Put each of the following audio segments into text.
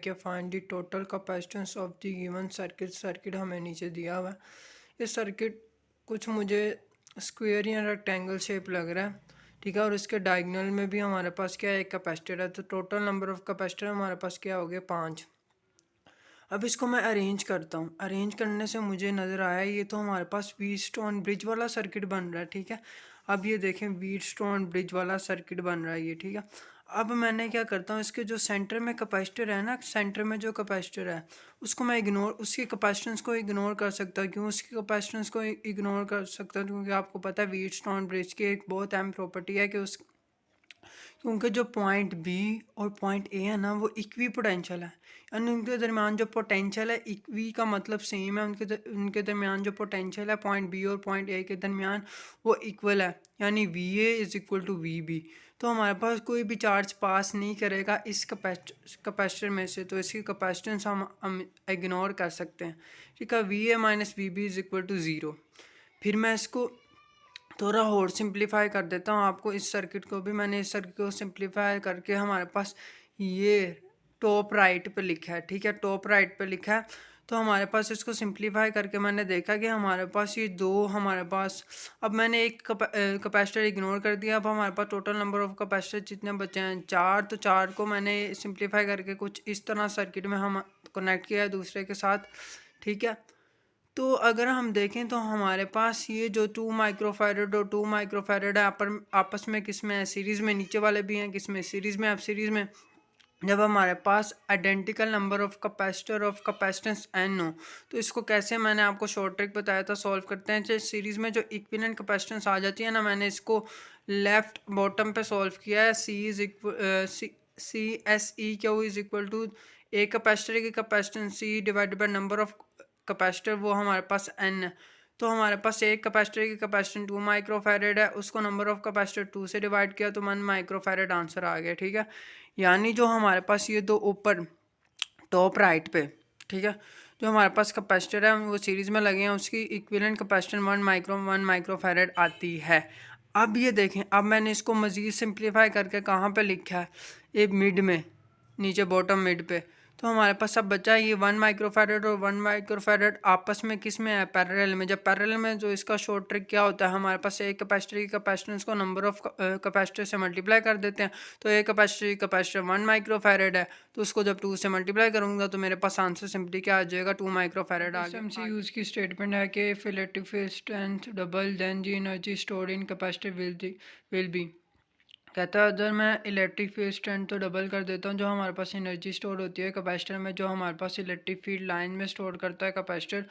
कि find the total capacitance of the given circuit. Circuit हमें नीचे दिया हुआ है। ये सर्किट कुछ मुझे स्क्वायर या रेक्टेंगल शेप लग रहा है, ठीक है। और इसके डायगोनल में भी हमारे पास क्या है, एक कैपेसिटर है। तो टोटल नंबर ऑफ कैपेसिटर हमारे पास क्या हो गया, 5। अब इसको मैं अरेंज करता हूँ। अरेंज करने से मुझे नज़र आया ये तो हमारे पास व्हीटस्टोन ब्रिज वाला सर्किट बन रहा है, ठीक है। अब ये देखें, व्हीटस्टोन ब्रिज वाला सर्किट बन रहा है ये, ठीक है। अब मैंने क्या करता हूँ, इसके जो सेंटर में कैपेसिटर है ना, सेंटर में जो कैपेसिटर है उसको मैं इग्नोर, उसकी कैपेसिटेंस को इग्नोर कर सकता हूँ। क्यों उसकी कैपेसिटेंस को इग्नोर कर सकता हूँ? क्योंकि आपको पता है व्हीटस्टोन ब्रिज की एक बहुत अहम प्रॉपर्टी है कि उस, क्योंकि जो पॉइंट बी और पॉइंट ए है ना वो इक्वी पोटेंशियल है, यानी उनके दरमियान जो पोटेंशियल है, इक्वी का मतलब सेम है, उनके दरमियान जो पोटेंशियल है पॉइंट बी और पॉइंट ए के दरमियान वो इक्वल है, यानी V A is equal to V B. तो हमारे पास कोई भी चार्ज पास नहीं करेगा इस कैपेसिटर में से, तो इसकी कैपेसिटेंस हम इग्नोर कर सकते हैं, ठीक है। V A minus V B is equal to zero. फिर मैं इसको थोड़ा और सिंप्लीफाई कर देता हूँ आपको। इस सर्किट को भी मैंने इस सर्किट को सिंप्लीफाई करके हमारे पास ये टॉप राइट पे लिखा है, ठीक है, टॉप राइट पे लिखा है। तो हमारे पास इसको सिंप्लीफाई करके मैंने देखा कि हमारे पास ये दो, हमारे पास अब मैंने एक कैपेसिटर इग्नोर कर दिया। अब हमारे पास टोटल नंबर ऑफ कैपेसिटर जितने बचे हैं 4। तो 4 को मैंने सिंप्लीफाई करके कुछ इस तरह सर्किट में हम कनेक्ट किया है दूसरे के साथ, ठीक है। तो अगर हम देखें तो हमारे पास ये जो 2 माइक्रोफैरड और 2 माइक्रोफैरड है आपस में किस में है, सीरीज़ में। नीचे वाले भी हैं किस में, सीरीज़ में। अब सीरीज़ में जब हमारे पास identical number of capacitor of capacitance n हो, तो इसको कैसे, मैंने आपको शॉर्ट ट्रिक बताया था, सॉल्व करते हैं। चाहे सीरीज़ में जो इक्विवेलेंट कैपेसिटेंस आ जाती है ना, मैंने इसको लेफ्ट बॉटम पे सॉल्व किया है। C S E Q is equal to एक कैपेसिटर की capacitance C divided by number of capacitor, वो हमारे पास एन है। तो हमारे पास एक कैपेसिटर की कैपेसिटेंस 2 माइक्रोफैरड है, उसको नंबर ऑफ कैपेसिटर 2 से डिवाइड किया तो 1 माइक्रोफैरड आंसर आ गया, ठीक है। यानी जो हमारे पास ये दो ऊपर टॉप राइट पे, ठीक है, जो हमारे पास कैपेसिटर है वो सीरीज़ में लगे हैं, उसकी इक्विवेलेंट कैपेसिटेंस 1 माइक्रोफैरड आती है। अब ये देखें, अब मैंने इसको मज़ीद सिंप्लीफाई करके कहाँ पे लिखा है, ये मिड में, नीचे बॉटम मिड पे। तो हमारे पास अब बचा ये 1 माइक्रोफैरड और 1 माइक्रोफैरड आपस में किस में है, पैरेलल में। जब पैरेलल में, जो इसका शॉर्ट ट्रिक क्या होता है, हमारे पास एक कैपेसिटर की कैपेसिटेंस को नंबर ऑफ कैपेसिटर से मल्टीप्लाई कर देते हैं। तो एक कैपेसिटर की कैपेसिटर 1 माइक्रोफैरड है, तो उसको जब 2 से मल्टीप्लाई करूँगा तो मेरे पास आंसर सिंपली क्या आ जाएगा, 2 माइक्रोफैरड आ गया। एमसीक्यू की स्टेटमेंट है कि if electric field strength double then the energy stored in capacitor will be. कहता है अगर मैं इलेक्ट्रिक फील्ड स्ट्रेंथ तो डबल कर देता हूँ, जो हमारे पास एनर्जी स्टोर होती है कैपेसिटर में, जो हमारे पास इलेक्ट्रिक फील्ड लाइन में स्टोर करता है कैपेसिटर,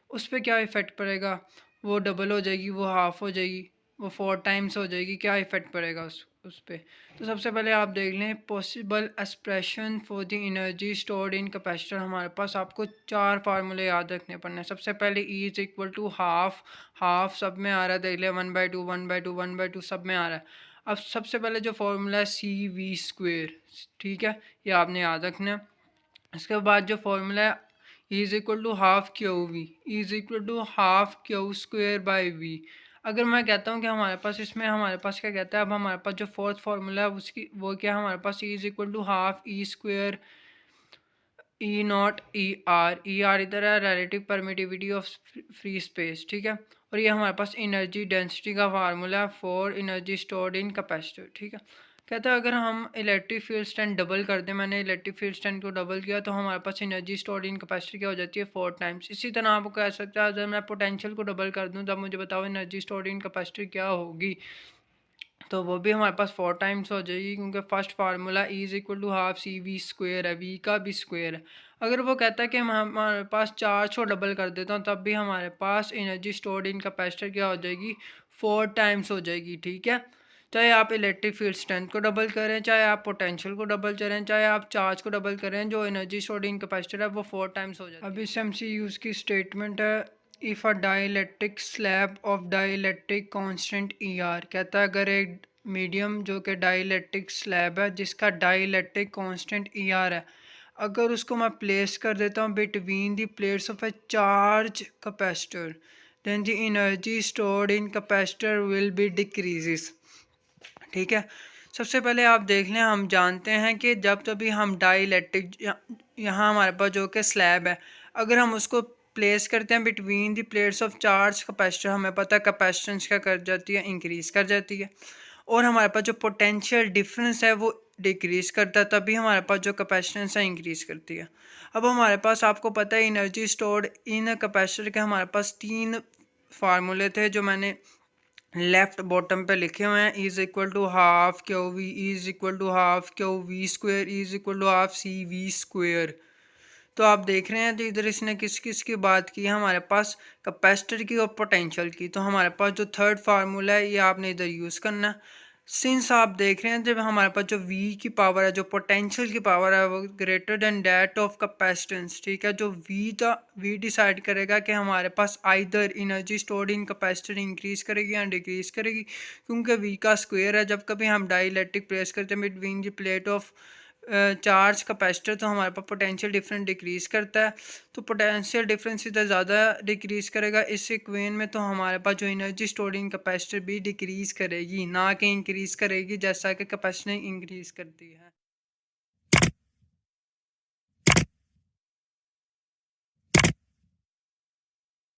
उस पर क्या इफ़ेक्ट पड़ेगा, वो डबल हो जाएगी, वो हाफ हो जाएगी, वो 4 टाइम्स हो जाएगी, क्या इफ़ेक्ट पड़ेगा उस पर। तो सबसे पहले आप देख लें possible expression for the energy stored in capacitor. हमारे पास आपको 4 फार्मूले याद रखने पड़ने हैं। सबसे पहले E is equal to half, half सब में आ रहा है, देख लें 1/2 1/2 1/2 सब में आ रहा है। अब सबसे पहले जो फॉर्मूला है सी वी स्क्वेयर, ठीक है, ये आपने याद रखना है। इसके बाद जो फॉर्मूला है is equal to half Q V, is equal to half Q square by V. अगर मैं कहता हूँ कि हमारे पास इसमें, हमारे पास क्या कहता है, अब हमारे पास जो फोर्थ फार्मूला है उसकी वो क्या, हमारे पास is equal to half E square E naught E R इधर है relative permittivity of free space, ठीक है। और ये हमारे पास एनर्जी डेंसिटी का फार्मूला है for energy stored in capacitor, ठीक है। कहता है अगर हम इलेक्ट्रिक फील्ड स्ट्रेंथ डबल कर दें, मैंने इलेक्ट्रिक फील्ड स्ट्रेंथ को डबल किया तो हमारे पास एनर्जी स्टोर्ड इन कैपेसिटर क्या हो जाती है, 4 टाइम्स। इसी तरह आपको कह सकता है अगर मैं पोटेंशियल को डबल कर दूं तब मुझे बताओ एनर्जी स्टोर्ड इन कैपेसिटर क्या होगी, तो वो भी हमारे पास 4 टाइम्स हो जाएगी, क्योंकि first formula E is equal to half C V square है, वी का भी स्क्वेयर है। अगर वो कहता है कि हमारे पास 4 को डबल कर देता हूँ तब भी हमारे पास एनर्जी स्टोर्ड इन कैपेसिटर क्या हो जाएगी, 4 टाइम्स हो जाएगी, ठीक है। चाहे आप इलेक्ट्रिक फील्ड स्ट्रेंथ को डबल करें, चाहे आप पोटेंशियल को डबल करें, चाहे आप चार्ज को डबल करें, जो एनर्जी स्टोर्ड इन कैपेसिटर है वो 4 टाइम्स हो जाती है। अब इस MCQ की स्टेटमेंट है if a dielectric slab of dielectric constant ER। कहता है अगर एक मीडियम जो कि डाइलेक्ट्रिक स्लैब है जिसका डाइलेक्ट्रिक कांस्टेंट ER है, अगर उसको मैं प्लेस कर देता हूँ between the plates of a charge capacitor, then the energy stored in capacitor will be decreases, ठीक है। सबसे पहले आप देख लें, हम जानते हैं कि जब तभी हम डाइलेक्ट्रिक यहाँ हमारे पास जो कि स्लैब है, अगर हम उसको प्लेस करते हैं between the plates of charge capacitor, हमें पता है कैपेसिटेंस क्या कर जाती है, इंक्रीज़ कर जाती है। और हमारे पास जो पोटेंशियल डिफरेंस है वो डिक्रीज़ करता है, तभी हमारे पास जो कैपेसिटेंस है इंक्रीज़ करती है। अब हमारे पास आपको पता है एनर्जी स्टोर्ड इन कैपेसिटर के हमारे पास 3 फार्मूले थे जो मैंने लेफ्ट बॉटम पे लिखे हुए हैं। Is equal to half Q V is equal to half Q V square is equal to half C V square. तो आप देख रहे हैं तो इधर इसने किस किस की बात की है, हमारे पास कैपेसिटर की और पोटेंशियल की। तो हमारे पास जो थर्ड फार्मूला है ये आपने इधर यूज़ करना है। सिंस आप देख रहे हैं जब हमारे पास जो V की पावर है, जो पोटेंशियल की पावर है, वो greater than that of capacitance, ठीक है। जो V डिसाइड करेगा कि हमारे पास either energy stored in capacitor increase करेगी या डिक्रीज करेगी, क्योंकि V का स्क्वायर है। जब कभी हम डाइलेक्ट्रिक प्लेस करते हैं between the plate of charge capacitor, तो हमारे पास पोटेंशियल डिफरेंस डिक्रीज़ करता है। तो पोटेंशियल डिफरेंस इधर ज़्यादा डिक्रीज़ करेगा इस इक्वेशन में, तो हमारे पास जो एनर्जी स्टोरिंग कैपेसिटर भी डिक्रीज़ करेगी, ना कि इंक्रीज़ करेगी जैसा कि कैपेसिटर इंक्रीज़ करती है।